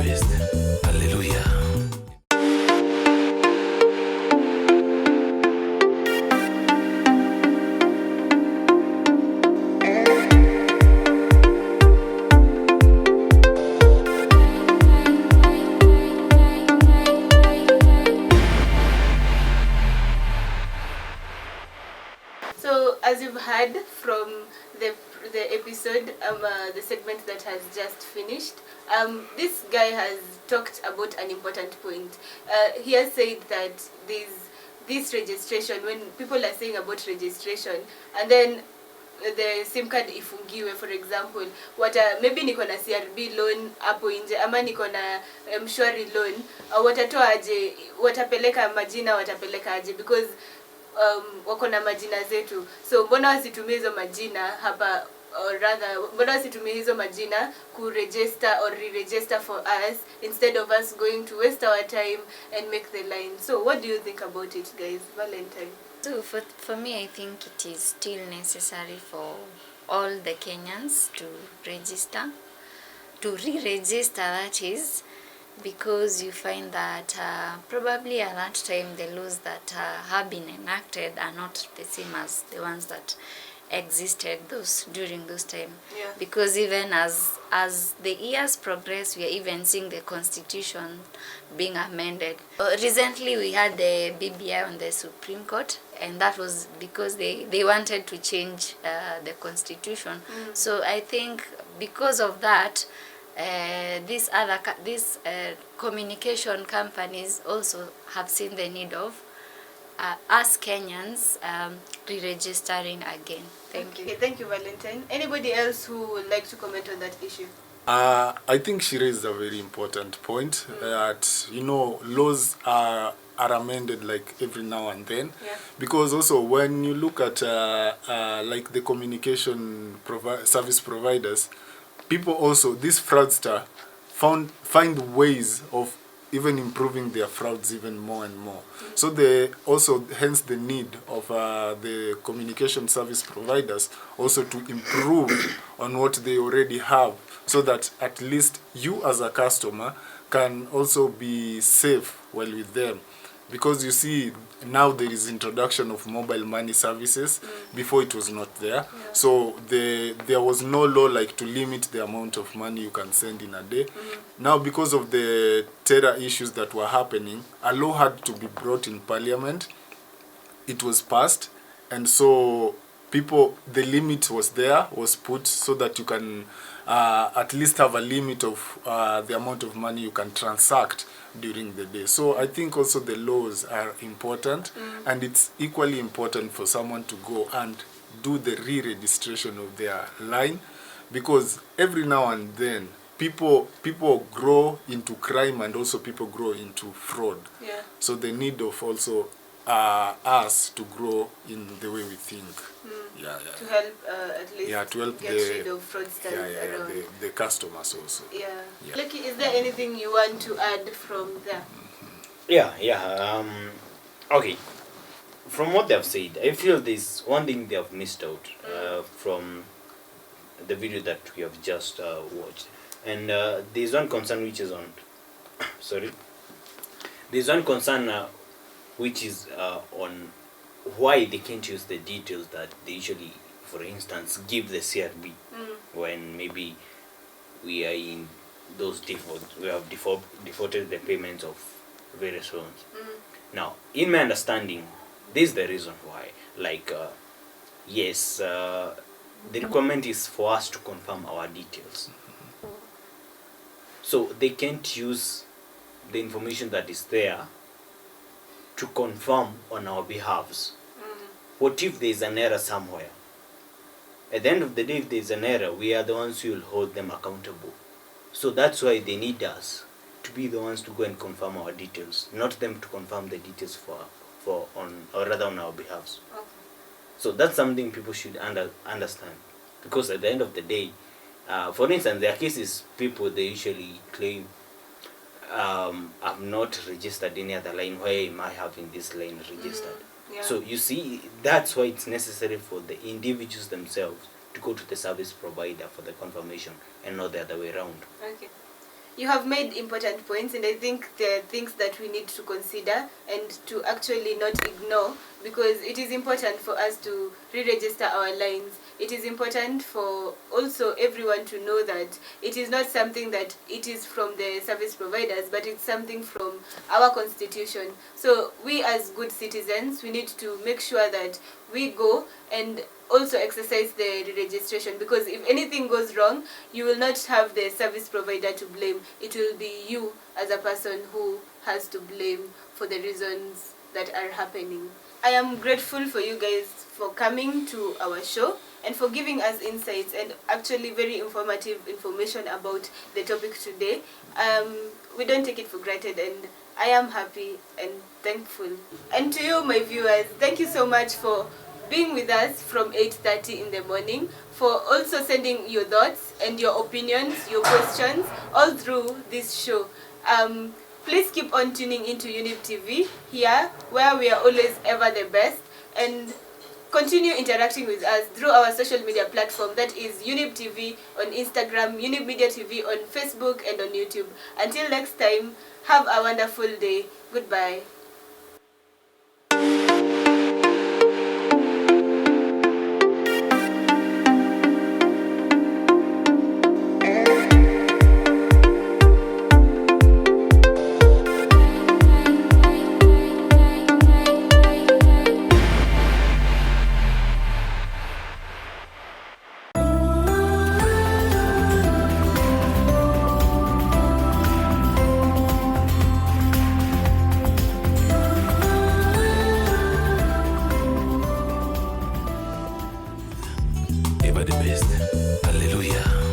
Christ. Hallelujah. So, as you've heard from the episode, the segment that has just finished, this guy has talked about an important point. He has said that this registration, when people are saying about registration, and then the SIM card ifungiwe, for example, maybe niko na CRB loan hapo nje ama niko na mshwari loan, watatoa aje, watapeleka aje, because wako na majina zetu, so mbona wasitumie hizo majina hapa, or rather mbona wasitumie hizo majina kuregister or re-register for us instead of us going to waste our time and make the line. So what do you think about it, guys? Valentine. So for me, I think it is still necessary for all the Kenyans to register, to re-register, that is, because you find that probably at that time the laws that have been enacted are not the same as the ones that existed during those time. Yeah. Because even as the years progress, we are even seeing the constitution being amended. Recently we had the BBI on the Supreme Court, and that was because they wanted to change the constitution. So I think because of that, these communication companies also have seen the need of us Kenyans re-registering again. Thank you. Okay, thank you, Valentine. Anybody else who would like to comment on that issue? I think she raised a very important point that, laws are amended like every now and then. Yeah. Because also when you look at like the communication service providers, people also, this fraudster find ways of even improving their frauds even more and more. So they also, hence the need of the communication service providers also to improve on what they already have, so that at least you as a customer can also be safe while with them. Because you see, now there is introduction of mobile money services. Before it was not there. Yeah. So there was no law like to limit the amount of money you can send in a day. Now because of the terror issues that were happening, a law had to be brought in Parliament. It was passed, and so the limit was put so that you can at least have a limit of the amount of money you can transact during the day. So I think also the laws are important, and it's equally important for someone to go and do the re-registration of their line, because every now and then people grow into crime, and also people grow into fraud. Yeah. So the need of also us to grow in the way we think. To help at least to help get rid of fraudsters around. the customers also. Yeah. Lucky, is there anything you want to add from there? Okay. From what they have said, I feel there's one thing they have missed out from the video that we have just watched. And there's one concern which is on... sorry. There's one concern which is on why they can't use the details that they usually, for instance, give the CRB when maybe we are in those defaults, we have defaulted the payments of various loans. Now, in my understanding, this is the reason why. Like, yes, the requirement is for us to confirm our details. So they can't use the information that is there to confirm on our behalves. What if there is an error somewhere? At the end of the day, if there is an error, we are the ones who will hold them accountable. So that's why they need us to be the ones to go and confirm our details, not them to confirm the details on our behalves. Okay. So that's something people should understand, because at the end of the day, for instance, there are cases people they usually claim I've not registered any other line. Why am I having this line registered? Yeah. So you see, that's why it's necessary for the individuals themselves to go to the service provider for the confirmation and not the other way around. Okay. you have made important points, and I think there are things that we need to consider and to actually not ignore, because it is important for us to re-register our lines. It is important for also everyone to know that it is not something that it is from the service providers, but it's something from our constitution. So we as good citizens, we need to make sure that we go and also exercise the registration, because if anything goes wrong, you will not have the service provider to blame. It will be you as a person who has to blame for the reasons that are happening. I am grateful for you guys for coming to our show and for giving us insights and actually very informative information about the topic today. We don't take it for granted, and I am happy and thankful. And to you, my viewers, thank you so much for being with us from 8:30 in the morning, for also sending your thoughts and your opinions, your questions all through this show. Please keep on tuning into Younib TV here, where we are always ever the best, and continue interacting with us through our social media platform, that is Younib TV on Instagram, Younib Media TV on Facebook and on YouTube. Until next time, have a wonderful day. Goodbye. Ever the best. Hallelujah.